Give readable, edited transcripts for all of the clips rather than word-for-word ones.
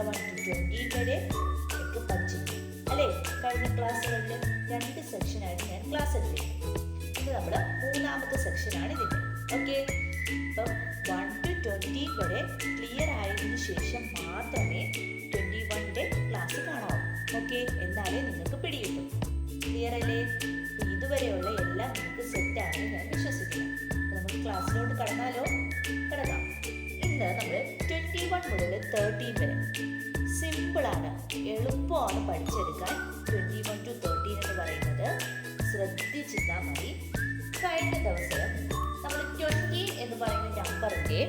1 to 20 വരെ ഒക്കെ പഠിച്ചിട്ടുണ്ട് അല്ലേ? കഴിഞ്ഞ ക്ലാസ്സുകളിൽ 2 സെക്ഷനായിട്ട് ഞാൻ ക്ലാസ് എടുത്തിട്ടുണ്ട്. ഇത് നമ്മുടെ മൂന്നാമത്തെ സെക്ഷനാണ് ഇതിൻ്റെ. ഓക്കെ, അപ്പം 1 to 20 വരെ ക്ലിയർ ആയതിനു ശേഷം മാത്രമേ 21ൻ്റെ ക്ലാസ് കാണാവൂ. ഓക്കെ, എന്നാലേ നിങ്ങൾക്ക് പിടികിട്ടും. ക്ലിയർ അല്ലേ? ഇതുവരെയുള്ള എല്ലാം നിങ്ങൾക്ക് സെറ്റാണെന്ന് ഞാൻ വിശ്വസിക്കുന്നു. നമുക്ക് ക്ലാസ്സിലോട്ട് കടന്നാലോ? കിടക്കാം. ഇന്ന് നമ്മൾ 21 മുതൽ 13 വരെ സിമ്പിളാണ്, എളുപ്പമാണ് പഠിച്ചെടുക്കാൻ. 21 to 13 എന്ന് പറയുന്നത് ശ്രദ്ധിച്ചിരുന്നാൽ മതി. കഴിഞ്ഞ ദിവസം നമ്മൾ 20 എന്ന് പറയുന്ന നമ്പറിൻ്റെ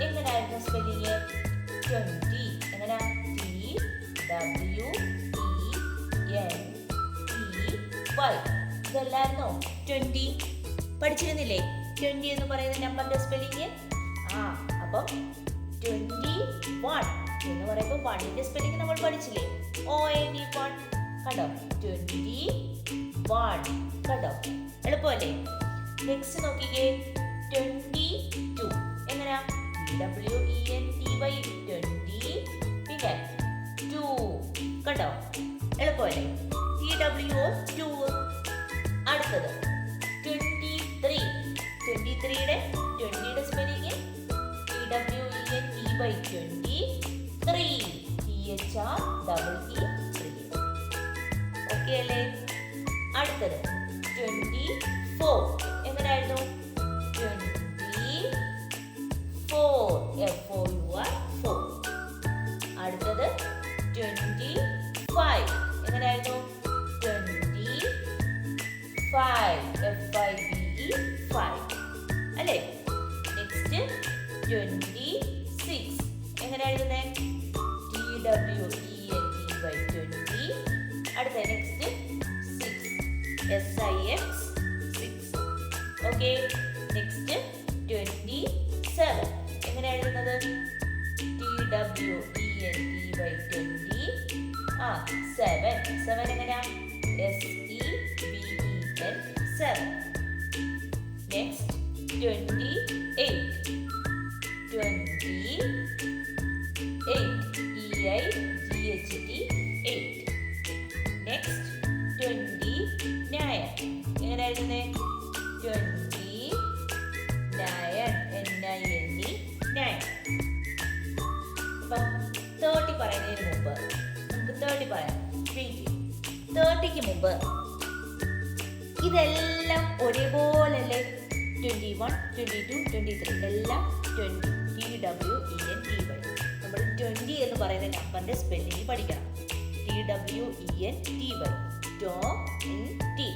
എങ്ങനെയായിരുന്നു സ്പെല്ലിങ്? 20 എങ്ങനെ? TWENTY ഇതല്ലായിരുന്നോ 20? പഠിച്ചിരുന്നില്ലേ 20 എന്ന് പറയുന്ന നമ്പറിന്റെ സ്പെല്ലിങ്? അപ്പം 21 എന്ന് പറയുമ്പോൾ 1ന്റെ സ്പെല്ലിങ് നമ്മൾ പഠിച്ചില്ലേ? ONE1. കണ്ടോ? 21. കണ്ടോ? എളുപ്പമല്ലേ? നെക്സ്റ്റ് നോക്കിക്കേ, 22 എങ്ങനെയാ? TWENTY 20. പിന്നെ 2. കണ്ടോ? എളുപ്പമല്ലേ? TWO2. അടുത്തത് 23. 23യുടെ 20യുടെ സ്പെല്ലിങ് TWENTY 23. THREE. ഓക്കെ അല്ലേ? അടുത്തത് 24 എങ്ങനെയായിരുന്നു? 24. FOUR. അടുത്തത് 25 എങ്ങനെയായിരുന്നു? 25. FIVE അല്ലേ? നെക്സ്റ്റ് 26 എങ്ങനെയായിരുന്നേ? TWENTY 20. അടുത്ത next 6 SIX 6. Okay, next 27 എങ്ങനെയായിരുന്നത്? TWENTY 20. 7 എങ്ങനെയാ? SEVEN 7. Next 28 EIGHT 8. Next 29 എങ്ങനെയായിരുന്നേ? 29 NINE 9. അപ്പം 30 പറയുന്നതിന് മുമ്പ് നമുക്ക് 30 പറയാം. 30ക്ക് മുമ്പ് ഇതെല്ലാം ഒരേപോലല്ലേ? 21, 22, 23 എല്ലാം 20. TWENTY. നമ്മൾ 20 എന്ന് പറയുന്ന നമ്പറിന്റെ സ്പെല്ലിംഗ് പഠിക്കണം. TWENTY 20.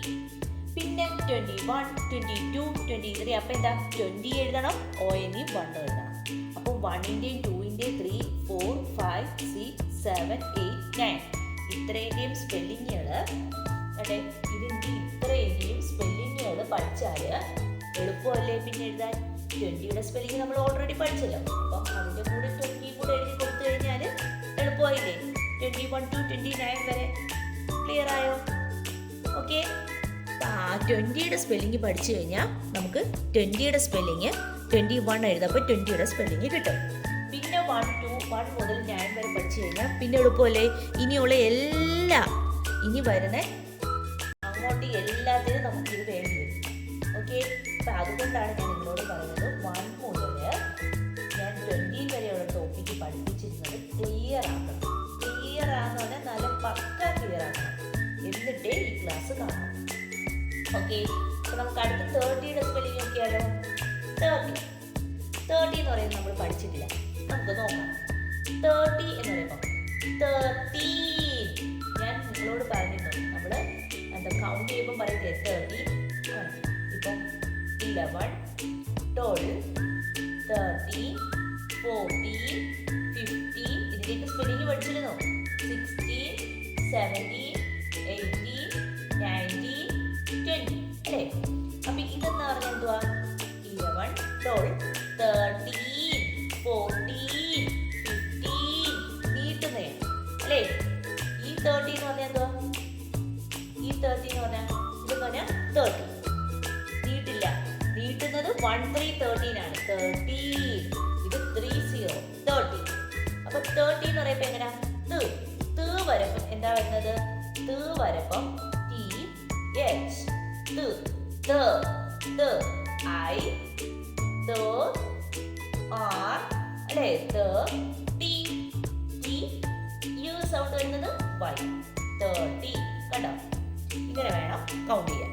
പിന്നെ 21, 22, 23. അപ്പം എന്താ? 20 എഴുതണം, ONE1 എഴുതണം. അപ്പം 1ന്റെയും 2ന്റെയും 3, 4, 5, 6, 7, 8, 9 ഇത്രേന്റെയും സ്പെല്ലിങ്ങുകൾ അതെ, ഇതിൻ്റെ ഇത്രേന്റെയും സ്പെല്ലിങ്ങുകൾ പഠിച്ചാൽ എളുപ്പമല്ലേ പിന്നെ എഴുതാൻ? 20യുടെ സ്പെല്ലിങ് നമ്മൾ ഓൾറെഡി പഠിച്ചല്ലോ. അപ്പം അതിൻ്റെ കൂടെ 20 കൂടെ എഴുതി കൊടുത്തു കഴിഞ്ഞാൽ എളുപ്പമായില്ലേ? 21 to 29 വരെ ക്ലിയർ ആയോ? ഓക്കെ, 20യുടെ സ്പെല്ലിങ് പഠിച്ചു കഴിഞ്ഞാൽ നമുക്ക് 20യുടെ സ്പെല്ലിങ് 21 എഴുതുമ്പോൾ 20യുടെ സ്പെല്ലിങ് കിട്ടും. പിന്നെ 1 മുതൽ 9 വരെ പഠിച്ചു കഴിഞ്ഞാൽ പിന്നെ എളുപ്പമല്ലേ? ഇനിയുള്ള ഇനി വരുന്ന അങ്ങോട്ട് എല്ലാത്തിനും നമുക്കിത് വേണ്ടി വരും. ഓക്കെ, അപ്പം അതുകൊണ്ടാണ് ഞാൻ നിങ്ങളോട് പറയുന്നത് 1 മുതൽ ഞാൻ 20 വരെയുള്ള ടോപ്പിക്ക് പഠിപ്പിച്ചിരുന്നത് ക്ലിയർ ആക്കണം. ക്ലിയർ ആണെന്ന് പറഞ്ഞാൽ നല്ല പക്ക ക്ലിയർ ആക്കണം, എന്നിട്ടേ ഈ ക്ലാസ് കാണാം. ഓക്കെ, അപ്പോൾ നമുക്ക് അടുത്ത 30യുടെ സ്പെല്ലിംഗ് നോക്കിയാലോ? 30 എന്ന് പറയുന്നത് നമ്മൾ പഠിച്ചിട്ടില്ല, നമുക്ക് നോക്കാം. 30 എന്ന് പറയുമ്പോൾ 13. ഞാൻ നിങ്ങളോട് പറഞ്ഞിരുന്നു നമ്മൾ എന്താ കൗണ്ട് ചെയ്യുമ്പോൾ പറയട്ടെ 30 ആണ്. ഇപ്പം 11, 12, 13, 14, 15 ഇതിലേക്ക് സ്പെല്ലിംഗ് പഠിച്ചിരുന്നു. 16, 17, 18, 19, 20 അല്ലേ? അപ്പം ഇതെന്ന് പറഞ്ഞാൽ എന്തുവാ? 11, 12, 13, 14, 15 നീട്ടുന്നേ അല്ലേ? ഈ 30 എന്ന് പറഞ്ഞാൽ എന്തുവാ? ഈ 30 എന്ന് പറഞ്ഞാൽ ഇതെന്ന് പറഞ്ഞാൽ 30 നീട്ടില്ല, നീട്ടുന്നതും 13 ആണ്. 13. ഇത് 30 13. അപ്പൊ 30 എന്ന് പറയുമ്പോ എങ്ങനെയാ? ത് വരപ്പം എന്താ വരുന്നത്? ത് വരപ്പം TH. ത് I ത് R അല്ലേ? ടി യു സൗണ്ട് വരുന്നത് Y. 30. കണ്ടോ? ഇങ്ങനെ വേണം കൗണ്ട് ചെയ്യാൻ.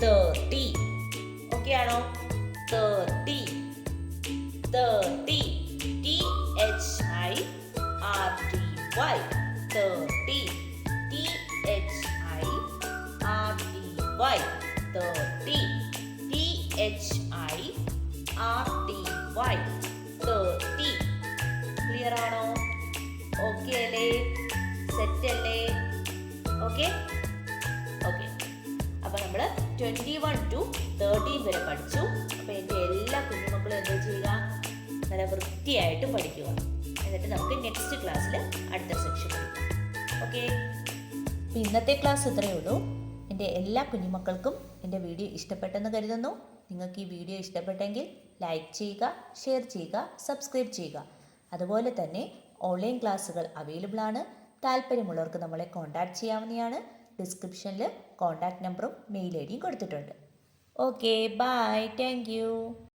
30. ഓക്കെ ആണോ? 30. THIRTY. 30. THIRTY. 30. ക്ലിയർ ആണോ? ഓക്കെ അല്ലേ? സെറ്റ് അല്ലേ? ഓക്കെ. അപ്പൊ നമ്മൾ 21 to 13 വരെ പഠിച്ചു. അപ്പൊ എൻ്റെ എല്ലാ കുഞ്ഞുമക്കളും എന്താ ചെയ്യുക? നല്ല വൃത്തിയായിട്ട് പഠിക്കുക. എന്നിട്ട് നമുക്ക് നെക്സ്റ്റ് ക്ലാസ്സിൽ അടുത്ത സെക്ഷൻ പഠിക്കാം. ഓക്കെ. അപ്പോൾ ഇന്നത്തെ ക്ലാസ് ഇത്രയേ ഉള്ളൂ. എൻ്റെ എല്ലാ കുഞ്ഞുമക്കൾക്കും എൻ്റെ വീഡിയോ ഇഷ്ടപ്പെട്ടെന്ന് കരുതുന്നു. നിങ്ങൾക്ക് ഈ വീഡിയോ ഇഷ്ടപ്പെട്ടെങ്കിൽ ലൈക്ക് ചെയ്യുക, ഷെയർ ചെയ്യുക, സബ്സ്ക്രൈബ് ചെയ്യുക. അതുപോലെ തന്നെ ഓൺലൈൻ ക്ലാസ്സുകൾ അവൈലബിൾ ആണ്. താല്പര്യമുള്ളവർക്ക് നമ്മളെ കോൺടാക്റ്റ് ചെയ്യാവുന്നതാണ്. ഡിസ്ക്രിപ്ഷനിൽ കോൺടാക്റ്റ് നമ്പറും മെയിൽ ഐ ഡിയും കൊടുത്തിട്ടുണ്ട്. Okay, bye, thank U.